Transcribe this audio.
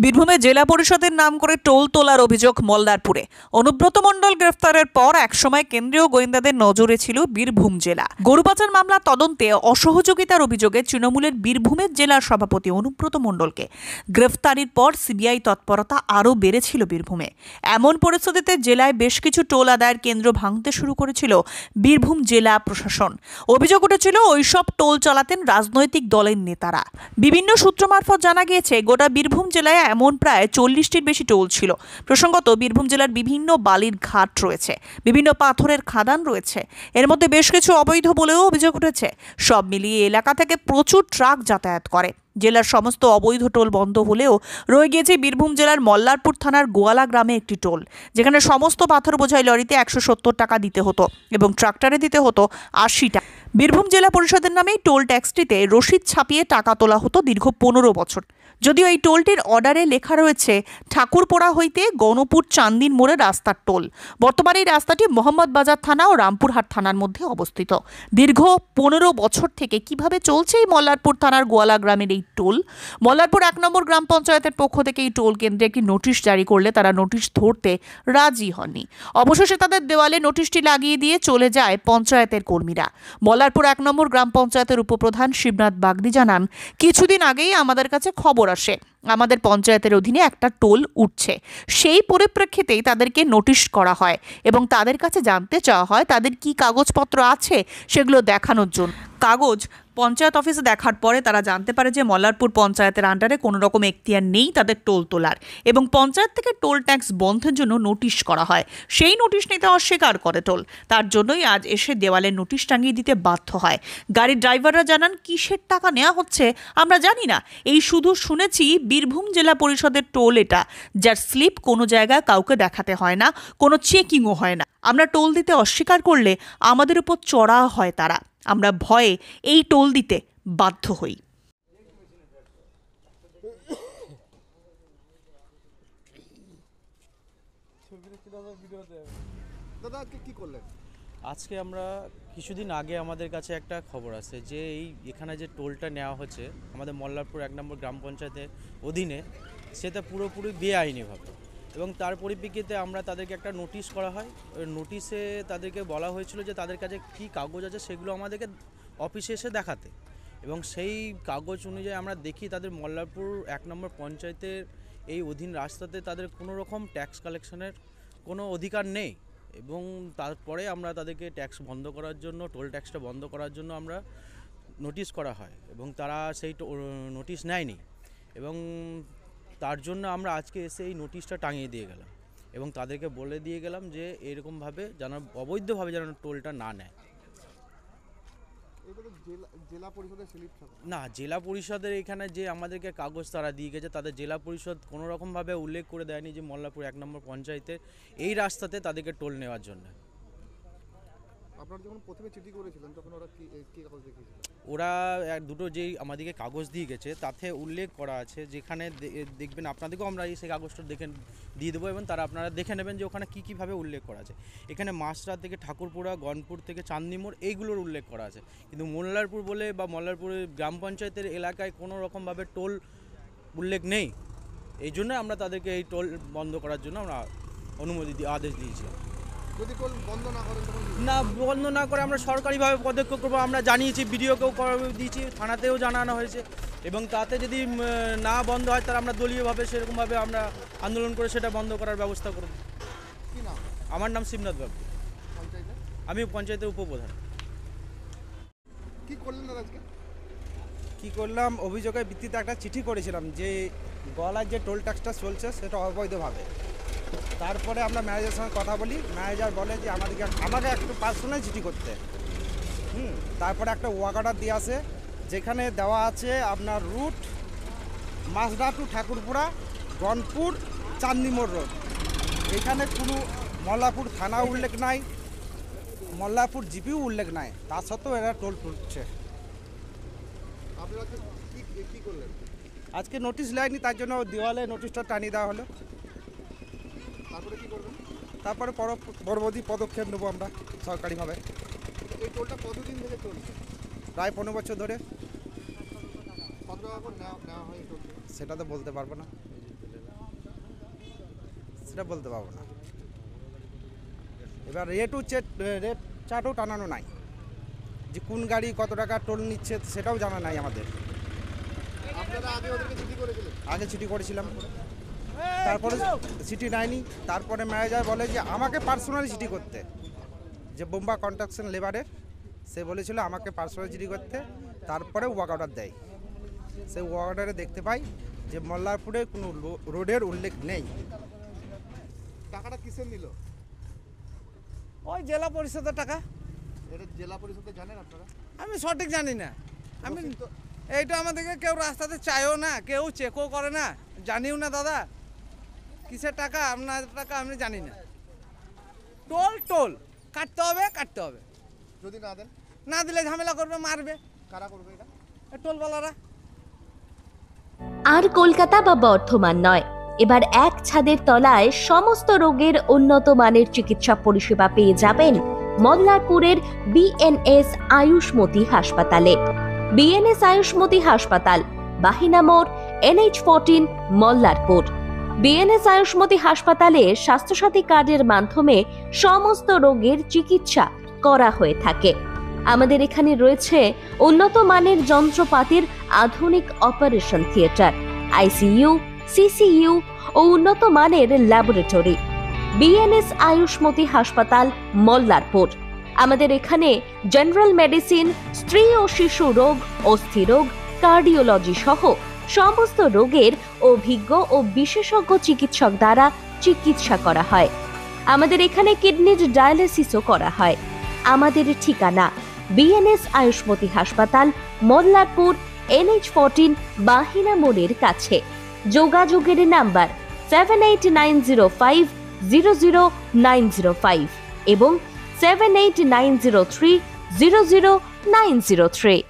বীরভূমে জেলা পরিষদের নাম করে টোল তোলার অভিযোগ মল্লারপুরে। অনুব্রত মণ্ডল গ্রেফতারের পর একসময় কেন্দ্রীয় গোয়েন্দাদের নজরে ছিল বীরভূম জেলা। গরু পাচার মামলা তদন্তে অসহযোগিতার অভিযোগে তৃণমূলের বীরভূমের জেলার সভাপতি অনুব্রত মণ্ডলকে গ্রেফতারির পর সিবিআই তৎপরতা আরও বেড়েছিল বীরভূমে। এমন পরিস্থিতিতে জেলায় বেশ কিছু টোল আদায়ের কেন্দ্র ভাঙতে শুরু করেছিল বীরভূম জেলা প্রশাসন। অভিযোগ উঠেছিল ওইসব টোল চালাতেন রাজনৈতিক দলের নেতারা। বিভিন্ন সূত্র মারফত জানা গিয়েছে গোটা বীরভূম জেলায় এমন প্রায় 40টির বেশি টোল ছিল। প্রসঙ্গত, বীরভূম জেলার বিভিন্ন বালির ঘাট রয়েছে, বিভিন্ন পাথরের খাদান রয়েছে, এর মধ্যে বেশ কিছু অবৈধ বলেও অভিযোগ উঠেছে। সব মিলিয়ে এলাকা থেকে প্রচুর ট্রাক যাতায়াত করে। জেলার সমস্ত অবৈধ টোল বন্ধ হলেও রয়ে গিয়েছে বীরভূম জেলার মল্লারপুর থানার গোয়ালা গ্রামে একটি টোল, যেখানে সমস্ত পাথর বোঝাই লরিতে 170 টাকা দিতে হতো এবং ট্রাক্টরে দিতে হতো 80 টাকা। বীরভূম জেলা পরিষদের নামে টোল ট্যাক্সটিতে রসিদ ছাপিয়ে টাকা তোলা হতো দীর্ঘ 15 বছর। যদিও এই টোলটির অর্ডারে লেখা রয়েছে ঠাকুরপোড়া হইতে গণপুর চান্দিন মোড়ে রাস্তার টোল। বর্তমানে এই রাস্তাটি মোহাম্মদ বাজার থানা ও রামপুরহাট থানার মধ্যে অবস্থিত। দীর্ঘ 15 বছর থেকে কিভাবে চলছে এই মল্লারপুর থানার গোয়ালা গ্রামের এই টোল? মল্লারপুর 1 নম্বর গ্রাম পঞ্চায়েতের পক্ষ থেকে এই টোল কেন্দ্রে একটি নোটিশ জারি করলে তারা নোটিশ ধরতে রাজি হননি। অবশেষে তাদের দেওয়ালে নোটিশটি লাগিয়ে দিয়ে চলে যায় পঞ্চায়েতের কর্মীরা। মল্লারপুর 1 নম্বর গ্রাম পঞ্চায়েতের উপপ্রধান শিবনাথ বাগদি জানান, কিছুদিন আগেই আমাদের কাছে খবর আসে আমাদের পঞ্চায়েতের অধীনে একটা টোল উঠছে। সেই পরিপ্রেক্ষিতেই তাদেরকে নোটিশ করা হয় এবং তাদের কাছে জানতে চাওয়া হয় তাদের কি কাগজপত্র আছে সেগুলো দেখানোর জন্য। কাগজ পঞ্চায়েত অফিসে দেখার পরে তারা জানতে পারে যে মল্লারপুর পঞ্চায়েতের আন্ডারে কোনো রকম এখতিয়ার নেই তাদের টোল তোলার, এবং পঞ্চায়েত থেকে টোল ট্যাক্স বন্ধের জন্য নোটিশ করা হয়। সেই নোটিশ নিতে অস্বীকার করে টোল, তার জন্যই আজ এসে দেওয়ালে নোটিশ টাঙিয়ে দিতে বাধ্য হয়। গাড়ির ড্রাইভাররা জানান, কিসের টাকা নেওয়া হচ্ছে আমরা জানি না, এই শুধু শুনেছি বীরভূম জেলা পরিষদের টোল এটা, যার স্লিপ কোনো জায়গায় কাউকে দেখাতে হয় না, কোনো চেকিংও হয় না। আমরা টোল দিতে অস্বীকার করলে আমাদের উপর চড়া হয় তারা, আমরা ভয়ে এই টোল দিতে বাধ্য হই। আজকে আমরা কিছুদিন আগে আমাদের কাছে একটা খবর আছে যে এখানে যে টোলটা নেওয়া হচ্ছে আমাদের মল্লারপুর 1 নম্বর গ্রাম পঞ্চায়েতের অধীনে, সেটা পুরোপুরি বেআইনিভাবে, এবং তার পরিপ্রেক্ষিতে আমরা তাদেরকে একটা নোটিশ করা হয়। নোটিশে তাদেরকে বলা হয়েছিল যে তাদের কাছে কী কাগজ আছে সেগুলো আমাদেরকে অফিসে এসে দেখাতে, এবং সেই কাগজ অনুযায়ী আমরা দেখি তাদের মল্লারপুর 1 নম্বর পঞ্চায়েতের এই অধীন রাস্তাতে তাদের কোনো রকম ট্যাক্স কালেকশনের কোনো অধিকার নেই। এবং তারপরে আমরা তাদেরকে ট্যাক্স বন্ধ করার জন্য, টোল ট্যাক্সটা বন্ধ করার জন্য আমরা নোটিশ করা হয়, এবং তারা সেই নোটিশ নেয়নি, এবং তার জন্য আমরা আজকে এসে এই নোটিশটা টাঙিয়ে দিয়ে গেলাম এবং তাদেরকে বলে দিয়ে গেলাম যে এরকমভাবে যেন অবৈধভাবে যেন টোলটা না নেয়। না, জেলা পরিষদের এখানে যে আমাদেরকে কাগজ তারা দিয়ে গেছে, তাদের জেলা পরিষদ কোনো রকমভাবে উল্লেখ করে দেয়নি যে মল্লারপুর 1 নম্বর পঞ্চায়েতের এই রাস্তাতে তাদেরকে টোল নেওয়ার জন্য। আপনারা যখন প্রথমে চিঠি করেছিলেন তখন ওরা কি কাগজ দেখিয়েছিল? ওরা দুটো যেই আমাদেরকে কাগজ দিয়ে গেছে তাতে উল্লেখ করা আছে, যেখানে দেখবেন আপনাদেরকেও আমরা সেই কাগজটা দেখে দিয়ে দেবো, এবং তারা আপনারা দেখে নেবেন যে ওখানে কীভাবে উল্লেখ করা আছে। এখানে মাসরা থেকে ঠাকুরপোড়া, গণপুর থেকে চান্দিমোড় এইগুলোর উল্লেখ করা আছে, কিন্তু মল্লারপুর বলে বা মল্লারপুরের গ্রাম পঞ্চায়েতের এলাকায় কোনো রকমভাবে টোল উল্লেখ নেই। এই জন্য আমরা তাদেরকে এই টোল বন্ধ করার জন্য আমরা আদেশ দিয়েছিলাম। যদি টোল বন্ধ না করেন না, বন্ধ না করে আমরা সরকারিভাবে পদক্ষেপ করবো। আমরা জানিয়েছি, ভিডিওকেও দিয়েছি, থানাতেও জানানো হয়েছে, এবং তাতে যদি না বন্ধ হয় তাহলে আমরা দলীয়ভাবে সেরকমভাবে আমরা আন্দোলন করে সেটা বন্ধ করার ব্যবস্থা করব। কি নাম? আমার নাম শিবনাথ বাবু, আমি পঞ্চায়েতের উপপ্রধান। কি করলেন আজকে? কি করলাম, অভিযোগের ভিত্তিতে একটা চিঠি করেছিলাম যে গলার যে টোল ট্যাক্সটা চলছে সেটা অবৈধভাবে। তারপরে আমরা ম্যানেজারের সঙ্গে কথা বলি, ম্যানেজার বলে যে আমাকে একটু পার্সোনাল চিঠি করতে। তারপরে একটা ওয়ার্ক অর্ডার দিয়ে আসে, যেখানে দেওয়া আছে আপনার রুট মাসদা টু ঠাকুরপুরা, গণপুর, চান্দিমোড় রোড। এখানে কোনো মল্লারপুর থানা উল্লেখ নাই, মল্লারপুর জিপিও উল্লেখ নাই, তা সত্ত্বেও এরা টোল তুলছে। আপনারা কি করলেন? আজকে নোটিশ লাইনি, তার জন্য দেওয়ালে নোটিশটা টানিয়ে দেওয়া হলো। তারপরে কি করবেন? তারপরে পরবর্তী পদক্ষেপ নেবো আমরা সরকারিভাবে। এই টোলটা কতদিন থেকে চলছে? প্রায় 15 বছর ধরে। কত টাকা করে নেওয়া হয় টোল? সেটা তো বলতে পারবো না। সেটা বলতে পারবো না। এবার রেট চার্টও টানানো নাই, যে কোন গাড়ি কত টাকা টোল নিচ্ছে সেটাও জানা নাই আমাদের। আপনারা আগে ওদেরকে চিঠি করেছিলেন? আগে চিঠি করেছিলাম, তারপরে চিঠি নেয়নি। তারপরে ম্যানেজার বলে যে আমাকে পার্সোনালি চিঠি করতে, যে বোম্বা কনস্ট্রাকশন লেবারের, সে বলেছিল আমাকে পার্সোনালি চিঠি করতে। তারপরে ওয়াক অর্ডার দেয়, সেই ওয়াক অর্ডারে দেখতে পাই যে মল্লারপুরে কোনো রোডের উল্লেখ নেই। টাকাটা কিসের নিল? ওই জেলা পরিষদের টাকা। এটা জেলা পরিষদে জানেন আপনারা? আমি সঠিক জানি না, আমি তো- এইটা আমাদেরকে কেউ রাস্তাতে চাইও না, কেউ চেকও করে না, জানিও না দাদা কিসের টাকা, আপনার টাকা আমি জানি না। টোল কাটতে হবে, যদি না দেন না দিলে ঝামেলা করবে, মারবে কারা করবে এটা? এই টোলওয়ালারা। আর কলকাতা বা বর্ধমান নয়, এবার এক ছাদের তলায় সমস্ত রোগের উন্নত মানের চিকিৎসা পরিষেবা পেয়ে যাবেন মল্লারপুরের বিএনএস আয়ুষ্মতি হাসপাতালে। বিএনএস আয়ুষ্মতি হাসপাতাল, বাহিনা মোড়, NH14, মল্লারপুর। বিএনএস আয়ুষ্মতি হাসপাতালে স্বাস্থ্যসাথী কার্ডের মাধ্যমে সমস্ত রোগের চিকিৎসা করা হয়ে থাকে। আমাদের এখানে রয়েছে উন্নত মানের যন্ত্রপাতির আধুনিক অপারেশন থিয়েটার, ICU, CCU ও উন্নত মানের ল্যাবরেটরি। বিএনএস আয়ুষ্মতি হাসপাতাল, মল্লারপুর। আমাদের এখানে জেনারেল মেডিসিন, স্ত্রী ও শিশু রোগ, অস্থিরোগ, কার্ডিওলজি সহ সমস্ত রোগের অভিজ্ঞ ও বিশেষজ্ঞ চিকিৎসক দ্বারা চিকিৎসা করা হয়। আমাদের এখানে কিডনির ডায়ালিসিসও করা হয়। আমাদের ঠিকানা বিএনএস আয়ুষ্মতি হাসপাতাল, মল্লারপুর, NH14, বাহিনা মোড়ের কাছে। যোগাযোগের নাম্বার 7890500905 এবং 7890300903।